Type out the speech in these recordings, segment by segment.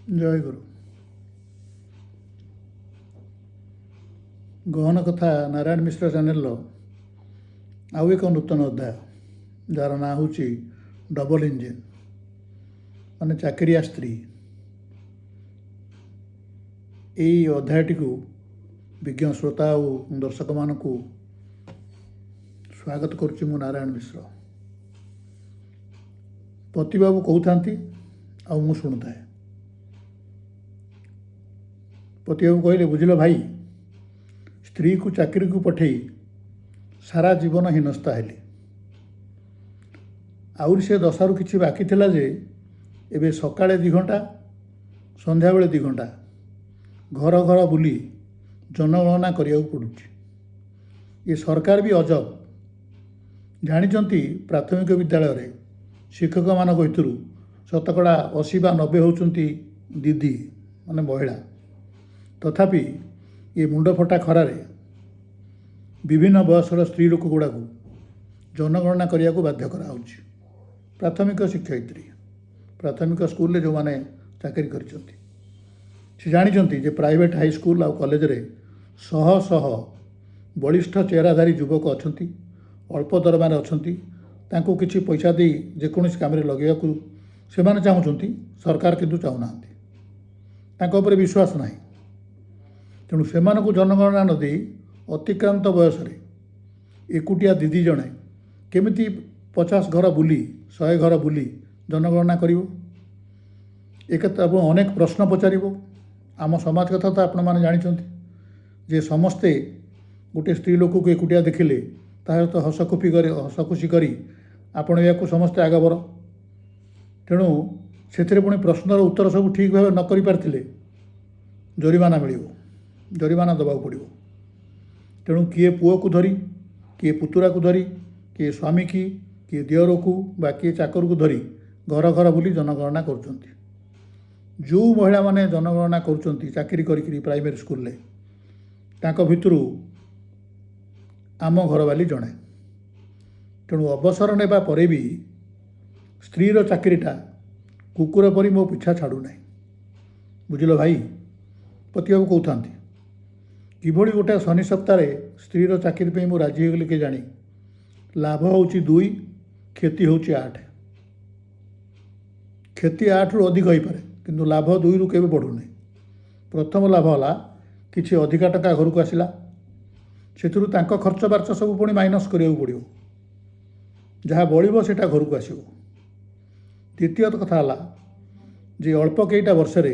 ଜୟ ଗୁରୁ। ଗହନ କଥା ନାରାୟଣ ମିଶ୍ର ଚ୍ୟାନେଲର ଆଉ ଏକ ନୂତନ ଅଧ୍ୟାୟ, ଯାହାର ନାଁ ହେଉଛି ଡବଲ ଇଞ୍ଜିନ୍, ମାନେ ଚାକିରିଆ ସ୍ତ୍ରୀ। ଏହି ଅଧ୍ୟାୟଟିକୁ ବିଜ୍ଞ ଶ୍ରୋତା ଆଉ ଦର୍ଶକମାନଙ୍କୁ ସ୍ୱାଗତ କରୁଛି ମୁଁ ନାରାୟଣ ମିଶ୍ର। ପତିବାବୁ କହୁଥାନ୍ତି ଆଉ ମୁଁ ଶୁଣୁଥାଏ। ପତିବାବୁ କହିଲେ, ବୁଝିଲ ଭାଇ, ସ୍ତ୍ରୀକୁ ଚାକିରିକୁ ପଠାଇ ସାରା ଜୀବନ ହୀନସ୍ତା ହେଲି। ଆହୁରି ସେ ଦଶାରୁ କିଛି ବାକି ଥିଲା ଯେ ଏବେ ସକାଳେ 2 ଘଣ୍ଟା, ସନ୍ଧ୍ୟାବେଳେ 2 ଘଣ୍ଟା ଘର ଘର ବୁଲି ଜନଗଣନା କରିବାକୁ ପଡ଼ୁଛି। ଏ ସରକାର ବି ଅଜବ। ଜାଣିଛନ୍ତି, ପ୍ରାଥମିକ ବିଦ୍ୟାଳୟରେ ଶିକ୍ଷକମାନଙ୍କ ଭିତରୁ ଶତକଡ଼ା 80 ବା 90 ହେଉଛନ୍ତି ଦିଦି, ମାନେ ମହିଳା। ତଥାପି ଏ ମୁଣ୍ଡଫଟା ଖରାରେ ବିଭିନ୍ନ ବୟସର ସ୍ତ୍ରୀ ଲୋକ ଗୁଡ଼ାକୁ ଜନଗଣନା କରିବାକୁ ବାଧ୍ୟ କରାହେଉଛି। ପ୍ରାଥମିକ ଶିକ୍ଷୟିତ୍ରୀ, ପ୍ରାଥମିକ ସ୍କୁଲରେ ଯେଉଁମାନେ ଚାକିରି କରିଛନ୍ତି, ସେ ଜାଣିଛନ୍ତି ଯେ ପ୍ରାଇଭେଟ୍ ହାଇସ୍କୁଲ ଆଉ କଲେଜରେ ଶହ ଶହ ବଳିଷ୍ଠ ଚେହେରାଧାରୀ ଯୁବକ ଅଛନ୍ତି, ଅଳ୍ପ ଦରମାରେ ଅଛନ୍ତି। ତାଙ୍କୁ କିଛି ପଇସା ଦେଇ ଯେକୌଣସି କାମରେ ଲଗାଇବାକୁ ସେମାନେ ଚାହୁଁଛନ୍ତି, ସରକାର କିନ୍ତୁ ଚାହୁଁନାହାନ୍ତି। ତାଙ୍କ ଉପରେ ବିଶ୍ୱାସ ନାହିଁ। ତେଣୁ ସେମାନଙ୍କୁ ଜନଗଣନା ନ ଦେଇ ଅତିକ୍ରାନ୍ତ ବୟସରେ ଏକୁଟିଆ ଦିଦି ଜଣେ କେମିତି 50 ଘର ବୁଲି 100 ଘର ବୁଲି ଜନଗଣନା କରିବ? ଏକଥା ଏବଂ ଅନେକ ପ୍ରଶ୍ନ ପଚାରିବ। ଆମ ସମାଜ କଥା ତ ଆପଣମାନେ ଜାଣିଛନ୍ତି ଯେ ସମସ୍ତେ ଗୋଟିଏ ସ୍ତ୍ରୀ ଲୋକକୁ ଏକୁଟିଆ ଦେଖିଲେ ତାହା ତ ହସଖୁସି କରି ଆପଣ ଏହାକୁ ସମସ୍ତେ ଆଗବର। ତେଣୁ ସେଥିରେ ପୁଣି ପ୍ରଶ୍ନର ଉତ୍ତର ସବୁ ଠିକ୍ ଭାବେ ନ କରିପାରିଥିଲେ ଜରିମାନା ମିଳିବ, ଜରିମାନା ଦେବାକୁ ପଡ଼ିବ। ତେଣୁ କିଏ ପୁଅକୁ ଧରି, କିଏ ପୁତୁରାକୁ ଧରି, କିଏ ସ୍ୱାମୀକି, କିଏ ଦିଅରକୁ ବା କିଏ ଚାକରକୁ ଧରି ଘର ଘର ବୁଲି ଜନଗଣନା କରୁଛନ୍ତି। ଯେଉଁ ମହିଳାମାନେ ଜନଗଣନା କରୁଛନ୍ତି ଚାକିରି କରିକିରି ପ୍ରାଇମେରୀ ସ୍କୁଲରେ, ତାଙ୍କ ଭିତରୁ ଆମ ଘରବାଲି ଜଣେ। ତେଣୁ ଅବସର ନେବା ପରେ ବି ସ୍ତ୍ରୀର ଚାକିରିଟା କୁକୁର ପରି ମୋ ପିଛା ଛାଡ଼ୁନାହିଁ। ବୁଝିଲ ଭାଇ, ପତିବାବୁ କହୁଥାନ୍ତି। କିଭଳି ଗୋଟାଏ ଶନି ସପ୍ତାହରେ ସ୍ତ୍ରୀର ଚାକିରି ପାଇଁ ମୁଁ ରାଜି ହୋଇଗଲି କେଜାଣି। ଲାଭ ହେଉଛି 2, କ୍ଷତି ହେଉଛି 8। କ୍ଷତି 8ରୁ ଅଧିକ ହୋଇପାରେ, କିନ୍ତୁ ଲାଭ 2ରୁ କେବେ ବଢ଼ୁନି। ପ୍ରଥମ ଲାଭ ହେଲା କିଛି ଅଧିକା ଟଙ୍କା ଘରକୁ ଆସିଲା, ସେଥିରୁ ତାଙ୍କ ଖର୍ଚ୍ଚ ବାର୍ଚ୍ଚ ସବୁ ପୁଣି ମାଇନସ୍ କରିବାକୁ ପଡ଼ିବ। ଯାହା ବଳିବ ସେଇଟା ଘରକୁ ଆସିବ। ଦ୍ୱିତୀୟ କଥା ହେଲା ଯେ ଅଳ୍ପ କେଇଟା ବର୍ଷରେ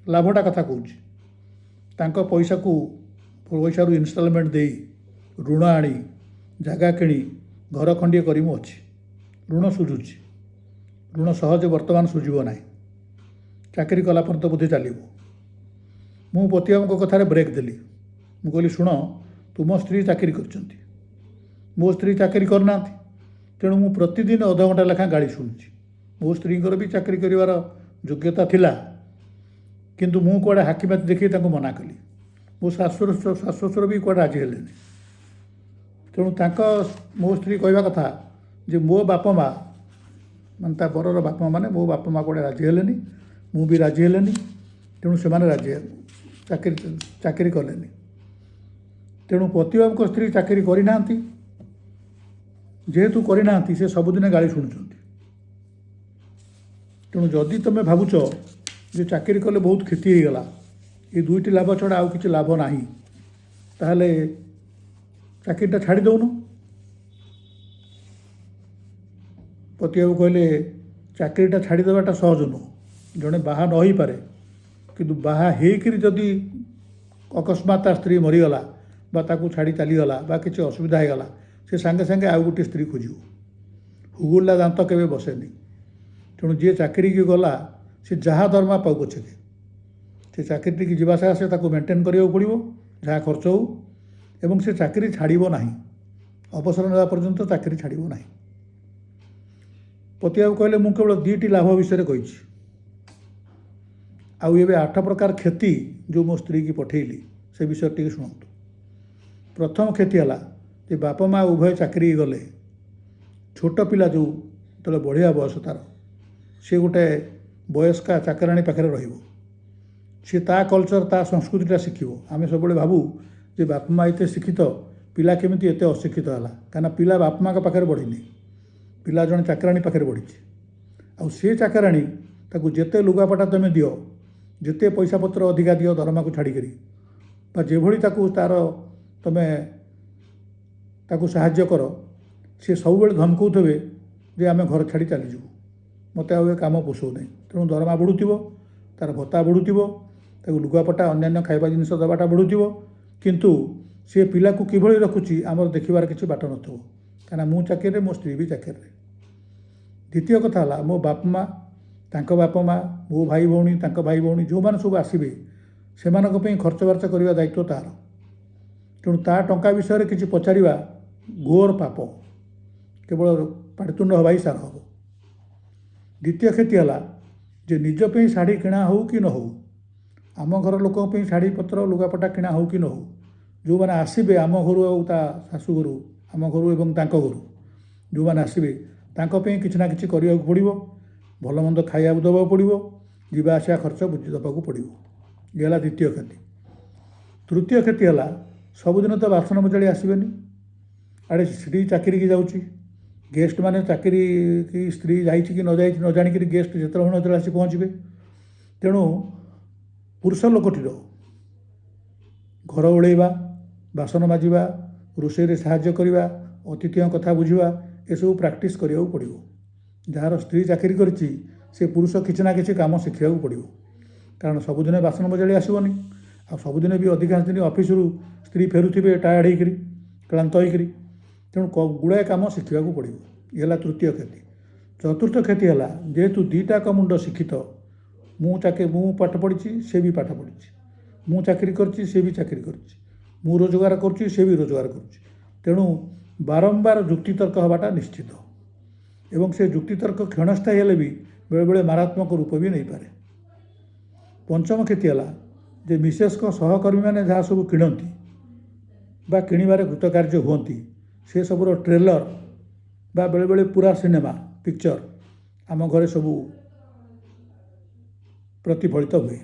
ଲାଭଟା କଥା କହୁଛି, ତାଙ୍କ ପଇସାରୁ ଇନଷ୍ଟଲମେଣ୍ଟ ଦେଇ ଋଣ ଆଣି ଜାଗା କିଣି ଘର ଖଣ୍ଡିଏ କରି ମୁଁ ଅଛି। ଋଣ ଶୁଝୁଛି। ଋଣ ସହଜେ ବର୍ତ୍ତମାନ ଶୁଝିବ ନାହିଁ। ଚାକିରି କଲା ପରେ ତ ବୋଧେ ଚାଲିବ। ମୁଁ ପତିବାବୁଙ୍କ କଥାରେ ବ୍ରେକ୍ ଦେଲି। ମୁଁ କହିଲି, ଶୁଣ, ତୁମ ସ୍ତ୍ରୀ ଚାକିରି କରିଛନ୍ତି, ମୋ ସ୍ତ୍ରୀ ଚାକିରି କରିନାହାନ୍ତି। ତେଣୁ ମୁଁ ପ୍ରତିଦିନ ଅଧଘଣ୍ଟା ଲେଖାଏଁ ଗାଳି ଶୁଣୁଛି। ମୋ ସ୍ତ୍ରୀଙ୍କର ବି ଚାକିରି କରିବାର ଯୋଗ୍ୟତା ଥିଲା, କିନ୍ତୁ ମୁଁ କୁଆଡ଼େ ହାକିମାତି ଦେଖି ତାଙ୍କୁ ମନା କଲି। ମୋ ଶାଶୁ ଶ୍ୱଶୁର ବି କୁଆଡ଼େ ରାଜି ହେଲେନି। ତେଣୁ ମୋ ସ୍ତ୍ରୀ କହିବା କଥା ଯେ ମୋ ବାପା ମା', ମାନେ ତା ବରର ବାପା ମା', ମାନେ ମୋ ବାପା ମା' କୁଆଡ଼େ ରାଜି ହେଲେନି, ମୁଁ ବି ରାଜି ହେଲେନି। ତେଣୁ ସେମାନେ ଚାକିରି କଲେନି। ତେଣୁ ପତିବାବୁଙ୍କ ସ୍ତ୍ରୀ ଚାକିରି କରିନାହାନ୍ତି। ଯେହେତୁ କରିନାହାନ୍ତି, ସେ ସବୁଦିନ ଗାଳି ଶୁଣୁଛନ୍ତି। ତେଣୁ ଯଦି ତୁମେ ଭାବୁଛ ଯେ ଚାକିରି କଲେ ବହୁତ କ୍ଷତି ହୋଇଗଲା, ଏ 2ଟି ଲାଭ ଛଡ଼ା ଆଉ କିଛି ଲାଭ ନାହିଁ, ତାହେଲେ ଚାକିରିଟା ଛାଡ଼ି ଦେଉନ। ପତିବାବୁ କହିଲେ, ଚାକିରିଟା ଛାଡ଼ିଦେବାଟା ସହଜ ନୁହଁ। ଜଣେ ବାହା ନ ହୋଇପାରେ, କିନ୍ତୁ ବାହା ହେଇକିରି ଯଦି ଅକସ୍ମାତ୍ ତା ସ୍ତ୍ରୀ ମରିଗଲା ବା ତାକୁ ଛାଡ଼ି ଚାଲିଗଲା ବା କିଛି ଅସୁବିଧା ହୋଇଗଲା, ସେ ସାଙ୍ଗେ ସାଙ୍ଗେ ଆଉ ଗୋଟିଏ ସ୍ତ୍ରୀ ଖୋଜିବ। ହୁଗୁଳିଲା ଦାନ୍ତ କେବେ ବସେନି। ତେଣୁ ଯିଏ ଚାକିରିକି ଗଲା, ସେ ଯାହା ଦରମା ପାଉ ପଛକେ, ସେ ଚାକିରିଟିକି ଯିବା ସାଙ୍ଗେ ତାକୁ ମେଣ୍ଟେନ୍ କରିବାକୁ ପଡ଼ିବ, ଯାହା ଖର୍ଚ୍ଚ ହେଉ। ଏବଂ ସେ ଚାକିରି ଛାଡ଼ିବ ନାହିଁ, ଅବସର ନେବା ପର୍ଯ୍ୟନ୍ତ ଚାକିରି ଛାଡ଼ିବ ନାହିଁ। ପତିବାବୁ କହିଲେ, ମୁଁ କେବଳ 2ଟି ଲାଭ ବିଷୟରେ କହିଛି। ଆଉ ଏବେ 8 ପ୍ରକାର କ୍ଷତି ଯେଉଁ ମୋ ସ୍ତ୍ରୀକି ପଠେଇଲି, ସେ ବିଷୟରେ ଟିକେ ଶୁଣନ୍ତୁ। ପ୍ରଥମ କ୍ଷତି ହେଲା ଯେ ବାପା ମା' ଉଭୟ ଚାକିରି ଗଲେ। ଛୋଟ ପିଲା ଯେଉଁ ଯେତେବେଳେ ବଢ଼ିବା ବୟସ ତାର, ସେ ଗୋଟେ ବୟସ୍କା ଚାକରାଣୀ ପାଖରେ ରହିବ। ସେ ତା କଲଚର ତା ସଂସ୍କୃତିଟା ଶିଖିବ। ଆମେ ସବୁବେଳେ ଭାବୁ ଯେ ବାପା ମା' ଏତେ ଶିକ୍ଷିତ, ପିଲା କେମିତି ଏତେ ଅଶିକ୍ଷିତ ହେଲା। କାହିଁକିନା ପିଲା ବାପା ମା'ଙ୍କ ପାଖରେ ବଢ଼ିନି, ପିଲା ଜଣେ ଚାକରାଣୀ ପାଖରେ ବଢ଼ିଛି। ଆଉ ସେ ଚାକରାଣୀ ତାକୁ ଯେତେ ଲୁଗାପଟା ତୁମେ ଦିଅ, ଯେତେ ପଇସା ପତ୍ର ଅଧିକା ଦିଅ ଦରମାକୁ ଛାଡ଼ିକରି, ବା ଯେଭଳି ତୁମେ ତାକୁ ସାହାଯ୍ୟ କର, ସେ ସବୁବେଳେ ଧମକଉଥିବେ ଯେ ଆମେ ଘର ଛାଡ଼ି ଚାଲିଯିବୁ, ମୋତେ ଆଉ ଏ କାମ ପୋଷଉ ନାହିଁ। ତେଣୁ ଦରମା ବଢ଼ୁଥିବ, ତା'ର ଭତ୍ତା ବଢ଼ୁଥିବ, ତାକୁ ଲୁଗାପଟା ଅନ୍ୟାନ୍ୟ ଖାଇବା ଜିନିଷ ଦେବାଟା ବଢ଼ୁଥିବ, କିନ୍ତୁ ସେ ପିଲାକୁ କିଭଳି ରଖୁଛି ଆମର ଦେଖିବାର କିଛି ବାଟ ନଥିବ। କାହିଁକିନା ମୁଁ ଚାକିରିରେ, ମୋ ସ୍ତ୍ରୀ ବି ଚାକିରିରେ। ଦ୍ୱିତୀୟ କଥା ହେଲା, ମୋ ବାପା ମା', ତାଙ୍କ ବାପା ମା', ମୋ ଭାଇ ଭଉଣୀ, ତାଙ୍କ ଭାଇ ଭଉଣୀ ଯେଉଁମାନେ ସବୁ ଆସିବେ, ସେମାନଙ୍କ ପାଇଁ ଖର୍ଚ୍ଚବାର୍ଚ୍ଚ କରିବା ଦାୟିତ୍ୱ ତା'ର। ତେଣୁ ତା ଟଙ୍କା ବିଷୟରେ କିଛି ପଚାରିବା ଘୋର ପାପ, କେବଳ ପାଟିତୁଣ୍ଡ ହେବା ହିଁ ସାର ହେବ। ଦ୍ୱିତୀୟ କ୍ଷତି ହେଲା ଯେ ନିଜ ପାଇଁ ଶାଢ଼ୀ କିଣା ହେଉ କି ନ ହେଉ, ଆମ ଘର ଲୋକଙ୍କ ପାଇଁ ଶାଢ଼ୀ ପତ୍ର ଲୁଗାପଟା କିଣା ହେଉ କି ନ ହେଉ, ଯେଉଁମାନେ ଆସିବେ ଆମ ଘରୁ ଆଉ ତା ଶାଶୁ ଘରୁ, ଆମ ଘରୁ ଏବଂ ତାଙ୍କ ଘରୁ ଯେଉଁମାନେ ଆସିବେ, ତାଙ୍କ ପାଇଁ କିଛି ନା କିଛି କରିବାକୁ ପଡ଼ିବ। ଭଲ ମନ୍ଦ ଖାଇବାକୁ ଦେବାକୁ ପଡ଼ିବ, ଯିବା ଆସିବା ଖର୍ଚ୍ଚ ବୁଝି ଦେବାକୁ ପଡ଼ିବ। ଇଏ ହେଲା ଦ୍ୱିତୀୟ କ୍ଷତି। ତୃତୀୟ କ୍ଷତି ହେଲା, ସବୁଦିନ ତ ବାସନ ମଜାଳି ଆସିବେନି। ଆଡ଼େ ସ୍ତ୍ରୀ ଚାକିରିକି ଯାଉଛି, ଗେଷ୍ଟମାନେ ଚାକିରି କି ସ୍ତ୍ରୀ ଯାଇଛି କି ନ ଯାଇଛି ନ ଜାଣିକିରି ଗେଷ୍ଟ ଯେତେବେଳେ ହଣ ଯେତେବେଳେ ଆସି ପହଞ୍ଚିବେ। ତେଣୁ ପୁରୁଷ ଲୋକଟିର ଘର ଓଳେଇବା, ବାସନ ମାଜିବା, ରୋଷେଇରେ ସାହାଯ୍ୟ କରିବା, ଅତିଥିଙ୍କ କଥା ବୁଝିବା, ଏସବୁ ପ୍ରାକ୍ଟିସ୍ କରିବାକୁ ପଡ଼ିବ। ଯାହାର ସ୍ତ୍ରୀ ଚାକିରି କରିଛି ସେ ପୁରୁଷ କିଛି ନା କିଛି କାମ ଶିଖିବାକୁ ପଡ଼ିବ। କାରଣ ସବୁଦିନ ବାସନ ମଜାଳି ଆସିବନି, ଆଉ ସବୁଦିନ ବି ଅଧିକାଂଶ ଦିନ ଅଫିସରୁ ସ୍ତ୍ରୀ ଫେରୁଥିବେ ଟାୟାର୍ଡ଼ ହେଇକରି, କ୍ଳାନ୍ତ ହେଇକରି। ତେଣୁ ଗୁଡ଼ାଏ କାମ ଶିଖିବାକୁ ପଡ଼ିବ। ଇଏ ହେଲା ତୃତୀୟ କ୍ଷତି। ଚତୁର୍ଥ କ୍ଷତି ହେଲା, ଯେହେତୁ ଦୁଇଟାକ ମୁଣ୍ଡ ଶିକ୍ଷିତ, ମୁଁ ପାଠ ପଢ଼ିଛି, ସେ ବି ପାଠ ପଢ଼ିଛି, ମୁଁ ଚାକିରି କରିଛି, ସେ ବି ଚାକିରି କରିଛି, ମୁଁ ରୋଜଗାର କରୁଛି, ସେ ବି ରୋଜଗାର କରୁଛି। ତେଣୁ ବାରମ୍ବାର ଯୁକ୍ତିତର୍କ ହେବାଟା ନିଶ୍ଚିତ, ଏବଂ ସେ ଯୁକ୍ତିତର୍କ କ୍ଷଣସ୍ଥାୟୀ ହେଲେ ବି ବେଳେବେଳେ ମାରାତ୍ମକ ରୂପ ବି ନେଇପାରେ। ପଞ୍ଚମ କ୍ଷତି ହେଲା ଯେ ମିସେସ୍ଙ୍କ ସହକର୍ମୀମାନେ ଯାହା ସବୁ କିଣନ୍ତି ବା କିଣିବାରେ କୃତକାର୍ଯ୍ୟ ହୁଅନ୍ତି, ସେସବୁର ଟ୍ରେଲର ବା ବେଳେବେଳେ ପୁରା ସିନେମା ପିକ୍ଚର ଆମ ଘରେ ସବୁ ପ୍ରତିଫଳିତ ହୁଏ।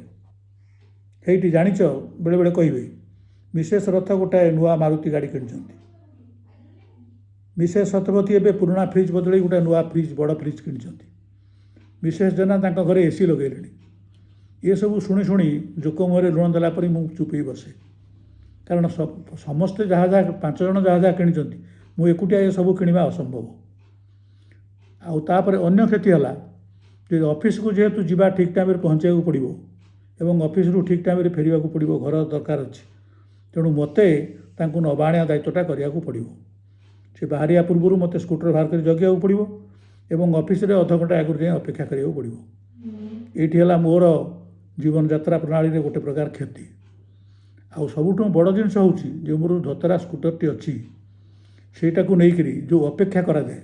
ହେଇଟି ଜାଣିଛ, ବେଳେବେଳେ କହିବେ ମିସେସ୍ ରଥ ଗୋଟାଏ ନୂଆ ମାରୁତି ଗାଡ଼ି କିଣିଛନ୍ତି, ମିସେସ୍ ଶତପଥୀ ଏବେ ପୁରୁଣା ଫ୍ରିଜ୍ ବଦଳେଇ ଗୋଟାଏ ନୂଆ ଫ୍ରିଜ୍, ବଡ଼ ଫ୍ରିଜ୍ କିଣିଛନ୍ତି, ମିସେସ୍ ଜେନା ତାଙ୍କ ଘରେ ଏସି ଲଗେଇଲେଣି। ଏସବୁ ଶୁଣି ଶୁଣି ଜୋକ ମୁହଁରେ ଲୁଣ ଦେଲା ପରେ ମୁଁ ଚୁପ୍ ହେଇ ବସେ। କାରଣ ସମସ୍ତେ ଯାହା 5 ଜଣ ଯାହା କିଣିଛନ୍ତି, ମୁଁ ଏକୁଟିଆ ଏସବୁ କିଣିବା ଅସମ୍ଭବ। ଆଉ ତାପରେ ଅନ୍ୟ କ୍ଷତି ହେଲା ଯେ ଅଫିସକୁ ଯେହେତୁ ଯିବା ଠିକ୍ ଟାଇମ୍ରେ ପହଞ୍ଚିବାକୁ ପଡ଼ିବ ଏବଂ ଅଫିସରୁ ଠିକ୍ ଟାଇମ୍ରେ ଫେରିବାକୁ ପଡ଼ିବ, ଘର ଦରକାର ଅଛି। ତେଣୁ ମୋତେ ତାଙ୍କୁ ନେବା ଆଣିବା ଦାୟିତ୍ୱଟା କରିବାକୁ ପଡ଼ିବ। ସେ ବାହାରିବା ପୂର୍ବରୁ ମୋତେ ସ୍କୁଟର ବାହାର କରି ଜଗିବାକୁ ପଡ଼ିବ ଏବଂ ଅଫିସରେ ଅଧଘଣ୍ଟା ଆଗରୁ ଯାଇ ଅପେକ୍ଷା କରିବାକୁ ପଡ଼ିବ। ଏଇଠି ହେଲା ମୋର ଜୀବନଯାତ୍ରା ପ୍ରଣାଳୀରେ ଗୋଟେ ପ୍ରକାର କ୍ଷତି। ଆଉ ସବୁଠୁ ବଡ଼ ଜିନିଷ ହେଉଛି ଯେ ମୋର ଧତରା ସ୍କୁଟରଟି ଅଛି, ସେଇଟାକୁ ନେଇକରି ଯେଉଁ ଅପେକ୍ଷା କରାଯାଏ,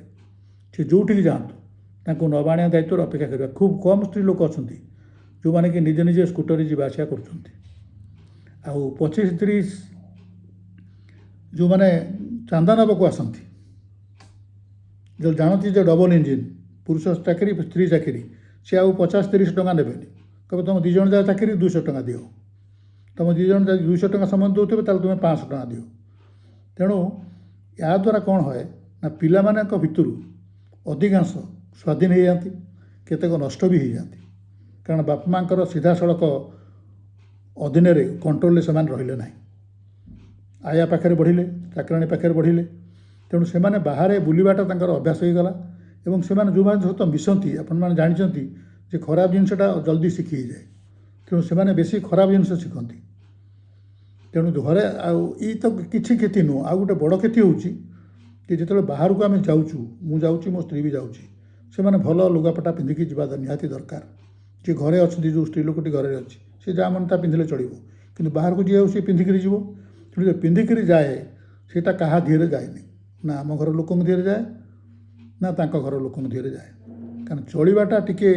ସେ ଯେଉଁଠିକି ଯାଆନ୍ତୁ ତାଙ୍କୁ ନେବା ଆଣିବା ଦାୟିତ୍ୱରେ ଅପେକ୍ଷା କରିବା। ଖୁବ୍ କମ୍ ସ୍ତ୍ରୀ ଲୋକ ଅଛନ୍ତି ଯେଉଁମାନେ କି ନିଜେ ନିଜେ ସ୍କୁଟରରେ ଯିବା ଆସିବା କରୁଛନ୍ତି। ଆଉ 25-30 ଯେଉଁମାନେ ଚାନ୍ଦା ନେବାକୁ ଆସନ୍ତି, ଯେଉଁ ଜାଣନ୍ତି ଯେ ଡବଲ ଇଞ୍ଜିନ୍, ପୁରୁଷ ଚାକିରି ସ୍ତ୍ରୀ ଚାକିରି, ସେ ଆଉ 50-30 ଟଙ୍କା ନେବେନି। କହିବେ ତୁମ 2 ଜଣ ଯାକ ଚାକିରି 200 ଟଙ୍କା ଦିଅ, ତୁମ 2 ଜଣ 200 ଟଙ୍କା ସମାନ ଦେଉଥିବେ, ତାହେଲେ ତୁମେ 500 ଟଙ୍କା ଦିଅ। ତେଣୁ ଏହାଦ୍ୱାରା କ'ଣ ହୁଏ ନା, ପିଲାମାନଙ୍କ ଭିତରୁ ଅଧିକାଂଶ ସ୍ୱାଧୀନ ହେଇଯାଆନ୍ତି, କେତେକ ନଷ୍ଟ ବି ହେଇଯାଆନ୍ତି। କାରଣ ବାପା ମାଙ୍କର ସିଧାସଳଖ ଅଧୀନରେ, କଣ୍ଟ୍ରୋଲରେ ସେମାନେ ରହିଲେ ନାହିଁ। ଆୟା ପାଖରେ ବଢ଼ିଲେ, ଚାକରାଣୀ ପାଖରେ ବଢ଼ିଲେ। ତେଣୁ ସେମାନେ ବାହାରେ ବୁଲିବାଟା ତାଙ୍କର ଅଭ୍ୟାସ ହୋଇଗଲା ଏବଂ ସେମାନେ ଯେଉଁମାନେ ସହିତ ମିଶନ୍ତି, ଆପଣମାନେ ଜାଣିଛନ୍ତି ଯେ ଖରାପ ଜିନିଷଟା ଜଲ୍ଦି ଶିଖି ହେଇଯାଏ। ତେଣୁ ସେମାନେ ବେଶୀ ଖରାପ ଜିନିଷ ଶିଖନ୍ତି। ତେଣୁ ଘରେ ଆଉ ଏଇ ତ କିଛି କ୍ଷତି ନୁହଁ। ଆଉ ଗୋଟେ ବଡ଼ କ୍ଷତି ହେଉଛି ଯେ ଯେତେବେଳେ ବାହାରକୁ ଆମେ ଯାଉଛୁ, ମୁଁ ଯାଉଛି, ମୋ ସ୍ତ୍ରୀ ବି ଯାଉଛି, ସେମାନେ ଭଲ ଲୁଗାପଟା ପିନ୍ଧିକି ଯିବା ନିହାତି ଦରକାର। ଯିଏ ଘରେ ଅଛନ୍ତି, ଯେଉଁ ସ୍ତ୍ରୀ ଲୋକଟି ଘରେ ଅଛି, ସେ ଯାହା ମନ ତା ପିନ୍ଧିଲେ ଚଳିବ, କିନ୍ତୁ ବାହାରକୁ ଯିବାକୁ ସେ ପିନ୍ଧିକିରି ଯିବ। ତେଣୁ ଯେ ପିନ୍ଧିକିରି ଯାଏ, ସେଇଟା କାହା ଧିଏରେ ଯାଏନି, ନା ଆମ ଘର ଲୋକଙ୍କ ଧିଏରେ ଯାଏ, ନା ତାଙ୍କ ଘର ଲୋକଙ୍କ ଧିଏରେ ଯାଏ। କାରଣ ଚଳିବାଟା ଟିକେ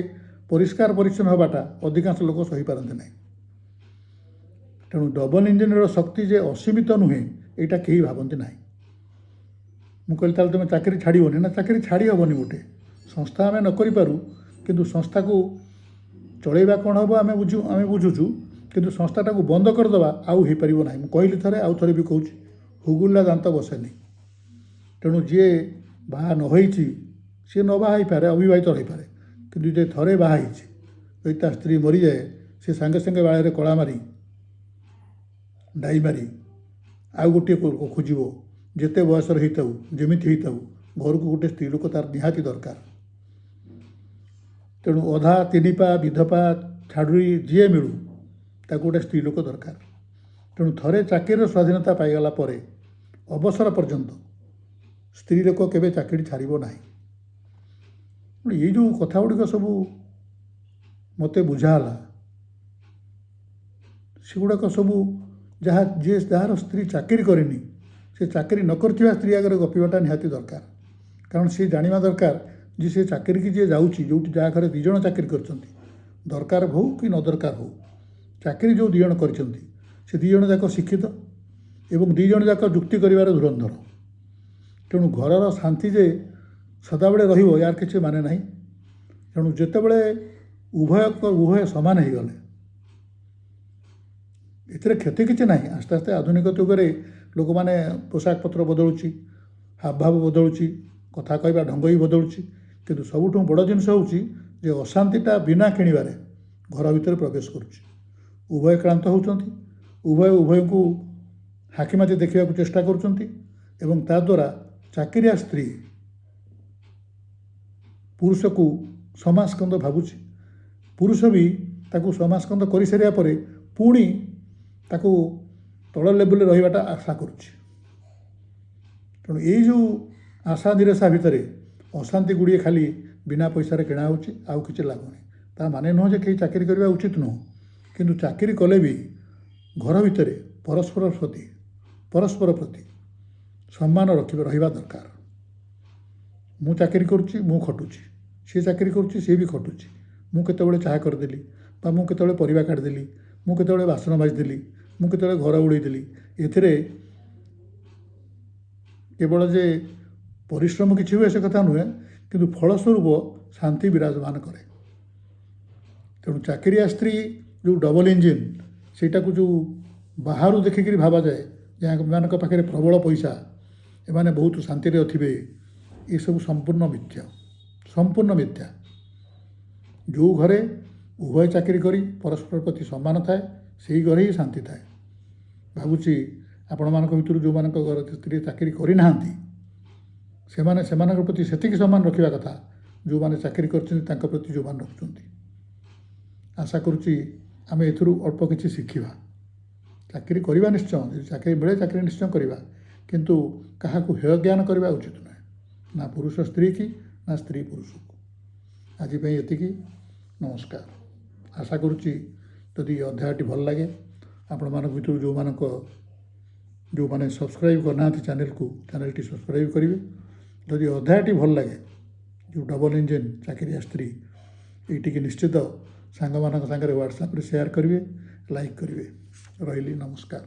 ପରିଷ୍କାର ପରିଚ୍ଛନ୍ନ ହେବାଟା ଅଧିକାଂଶ ଲୋକ ସହିପାରନ୍ତି ନାହିଁ। ତେଣୁ ଡବଲ ଇଞ୍ଜିନ୍ର ଶକ୍ତି ଯେ ଅସୀମିତ ନୁହେଁ, ଏଇଟା କେହି ଭାବନ୍ତି ନାହିଁ। ମୁଁ କହିଲି ତାହେଲେ ତୁମେ ଚାକିରି ଛାଡ଼ିବନି? ନା, ଚାକିରି ଛାଡ଼ି ହେବନି। ଗୋଟେ ସଂସ୍ଥା ଆମେ ନ କରିପାରୁ, କିନ୍ତୁ ସଂସ୍ଥାକୁ ଚଳେଇବା କ'ଣ ହେବ ଆମେ ବୁଝୁଛୁ, କିନ୍ତୁ ସଂସ୍ଥାଟାକୁ ବନ୍ଦ କରିଦେବା ଆଉ ହେଇପାରିବ ନାହିଁ। ମୁଁ କହିଲି ଥରେ, ଆଉ ଥରେ ବି କହୁଛି, ହୁଗୁଲା ଦାନ୍ତ ବସେନି। ତେଣୁ ଯିଏ ବାହା ନ ହେଇଛି ସିଏ ନ ବାହା ହେଇପାରେ, ଅବିବାହିତ ରହିପାରେ, କିନ୍ତୁ ଯିଏ ଥରେ ବାହା ହେଇଛି, ଯଦି ତା ସ୍ତ୍ରୀ ମରିଯାଏ, ସେ ସାଙ୍ଗେ ସାଙ୍ଗେ ବାଳରେ କଳା ମାରି ଡାଇ ମାରି ଆଉ ଗୋଟିଏ ଖୋଜିବ। ଯେତେ ବୟସର ହେଇଥାଉ, ଯେମିତି ହେଇଥାଉ, ଘରକୁ ଗୋଟେ ସ୍ତ୍ରୀ ଲୋକ ତାର ନିହାତି ଦରକାର। ତେଣୁ ଅଧା ତିନିପା ବିଧବା ଛାଡ଼ୁରୀ ଯିଏ ମିଳୁ, ତାକୁ ଗୋଟେ ସ୍ତ୍ରୀ ଲୋକ ଦରକାର। ତେଣୁ ଥରେ ଚାକିରିର ସ୍ୱାଧୀନତା ପାଇଗଲା ପରେ ଅବସର ପର୍ଯ୍ୟନ୍ତ ସ୍ତ୍ରୀ ଲୋକ କେବେ ଚାକିରି ଛାଡ଼ିବ ନାହିଁ। ଏଇ ଯେଉଁ କଥା ଗୁଡ଼ିକ ସବୁ ମୋତେ ବୁଝାହେଲା, ସେଗୁଡ଼ାକ ସବୁ ଯାହାର ସ୍ତ୍ରୀ ଚାକିରି କରିନି, ସେ ଚାକିରି ନ କରିଥିବା ସ୍ତ୍ରୀ ଆଗରେ ଗପିବାଟା ନିହାତି ଦରକାର। କାରଣ ସେ ଜାଣିବା ଦରକାର ଯେ ସେ ଚାକିରିକି ଯିଏ ଯାଉଛି, ଯେଉଁଠି ଯାହା ଘରେ 2 ଜଣ ଚାକିରି କରିଛନ୍ତି, ଦରକାର ହେଉ କି ନ ଦରକାର ହେଉ, ଚାକିରି ଯେଉଁ 2 ଜଣ କରିଛନ୍ତି, ସେ 2 ଜଣ ଯାକ ଶିକ୍ଷିତ ଏବଂ 2 ଜଣ ଯାକ ଯୁକ୍ତି କରିବାର ଧୁରନ୍ଧର। ତେଣୁ ଘରର ଶାନ୍ତି ଯେ ସଦାବେଳେ ରହିବ, ୟାର କିଛି ମାନେ ନାହିଁ। ତେଣୁ ଯେତେବେଳେ ଉଭୟ ସମାନ ହେଇଗଲେ, ଏଥିରେ କ୍ଷତି କିଛି ନାହିଁ। ଆସ୍ତେ ଆସ୍ତେ ଆଧୁନିକ ଯୁଗରେ ଲୋକମାନେ ପୋଷାକ ପତ୍ର ବଦଳୁଛି, ହାବଭାବ ବଦଳୁଛି, କଥା କହିବା ଢଙ୍ଗ ବି ବଦଳୁଛି, କିନ୍ତୁ ସବୁଠୁ ବଡ଼ ଜିନିଷ ହେଉଛି ଯେ ଅଶାନ୍ତିଟା ବିନା କିଣିବାରେ ଘର ଭିତରେ ପ୍ରବେଶ କରୁଛି। ଉଭୟ କ୍ଳାନ୍ତ ହେଉଛନ୍ତି, ଉଭୟଙ୍କୁ ହାକିମାତି ଦେଖିବାକୁ ଚେଷ୍ଟା କରୁଛନ୍ତି ଏବଂ ତାଦ୍ୱାରା ଚାକିରିଆ ସ୍ତ୍ରୀ ପୁରୁଷକୁ ସମାସ୍କନ୍ଦ ଭାବୁଛି, ପୁରୁଷ ବି ତାକୁ ସମାସ୍କନ୍ଦ କରିସାରିବା ପରେ ପୁଣି ତାକୁ ତଳ ଲେବୁଲରେ ରହିବାଟା ଆଶା କରୁଛି। ତେଣୁ ଏଇ ଯେଉଁ ଆଶା ନିରାଶା ଭିତରେ ଅଶାନ୍ତି ଗୁଡ଼ିଏ ଖାଲି ବିନା ପଇସାରେ କିଣା ହେଉଛି, ଆଉ କିଛି ଲାଭ ନାହିଁ। ତା ମାନେ ନୁହଁ ଯେ କେହି ଚାକିରି କରିବା ଉଚିତ ନୁହଁ, କିନ୍ତୁ ଚାକିରି କଲେ ବି ଘର ଭିତରେ ପରସ୍ପର ପ୍ରତି ସମ୍ମାନ ରହିବା ଦରକାର। ମୁଁ ଚାକିରି କରୁଛି, ମୁଁ ଖଟୁଛି, ସିଏ ଚାକିରି କରୁଛି, ସିଏ ବି ଖଟୁଛି। ମୁଁ କେତେବେଳେ ଚାହା କରିଦେଲି, ବା ମୁଁ କେତେବେଳେ ପରିବା କାଟିଦେଲି, ମୁଁ କେତେବେଳେ ବାସନ ମାଜିଦେଲି, ମୁଁ କେତେବେଳେ ଘର ଉଡ଼େଇଦେଲି, ଏଥିରେ କେବଳ ଯେ ପରିଶ୍ରମ କିଛି ହୁଏ ସେ କଥା ନୁହେଁ, କିନ୍ତୁ ଫଳସ୍ୱରୂପ ଶାନ୍ତି ବିରାଜମାନ କରେ। ତେଣୁ ଚାକିରିଆ ସ୍ତ୍ରୀ ଯେଉଁ ଡବଲ ଇଞ୍ଜିନ୍, ସେଇଟାକୁ ଯେଉଁ ବାହାରୁ ଦେଖିକରି ଭାବାଯାଏ ଯେ ଏମାନଙ୍କ ପାଖରେ ପ୍ରବଳ ପଇସା, ଏମାନେ ବହୁତ ଶାନ୍ତିରେ ଥିବେ, ଏସବୁ ସମ୍ପୂର୍ଣ୍ଣ ମିଥ୍ୟା। ଯେଉଁ ଘରେ ଉଭୟ ଚାକିରି କରି ପରସ୍ପର ପ୍ରତି ସମ୍ମାନ ଥାଏ, ସେହି ଘରେ ହିଁ ଶାନ୍ତି ଥାଏ। ଭାବୁଛି ଆପଣମାନଙ୍କ ଭିତରୁ ଯେଉଁମାନଙ୍କ ଘର ସ୍ତ୍ରୀ ଚାକିରି କରିନାହାନ୍ତି, ସେମାନଙ୍କ ପ୍ରତି ସେତିକି ସମ୍ମାନ ରଖିବା କଥା ଯେଉଁମାନେ ଚାକିରି କରିଛନ୍ତି ତାଙ୍କ ପ୍ରତି ଯେଉଁମାନେ ରଖୁଛନ୍ତି। ଆଶା କରୁଛି ଆମେ ଏଥିରୁ ଅଳ୍ପ କିଛି ଶିଖିବା। ଚାକିରି କରିବା ନିଶ୍ଚୟ, ଯଦି ଚାକିରି ମିଳେ ଚାକିରି ନିଶ୍ଚୟ କରିବା, କିନ୍ତୁ କାହାକୁ ହେୟ ଜ୍ଞାନ କରିବା ଉଚିତ ନୁହେଁ, ନା ପୁରୁଷ ସ୍ତ୍ରୀ କି ନା ସ୍ତ୍ରୀ ପୁରୁଷକୁ। ଆଜି ପାଇଁ ଏତିକି, ନମସ୍କାର। ଆଶା କରୁଛି ଯଦି ଅଧ୍ୟାୟଟି ଭଲ ଲାଗେ, ଆପଣମାନଙ୍କ ଭିତରୁ ଯେଉଁମାନେ ସବସ୍କ୍ରାଇବ୍ କରିନାହାନ୍ତି ଚ୍ୟାନେଲଟି ସବସ୍କ୍ରାଇବ୍ କରିବେ। ଯଦି ଅଧ୍ୟାୟଟି ଭଲ ଲାଗେ, ଯେଉଁ ଡବଲ ଇଞ୍ଜିନ୍ ଚାକିରିଆ ସ୍ତ୍ରୀ, ଏଇଟିକି ନିଶ୍ଚିତ ସାଙ୍ଗମାନଙ୍କ ସାଙ୍ଗରେ ହ୍ୱାଟ୍ସଆପ୍ରେ ସେୟାର କରିବେ, ଲାଇକ୍ କରିବେ। ରହିଲି, ନମସ୍କାର।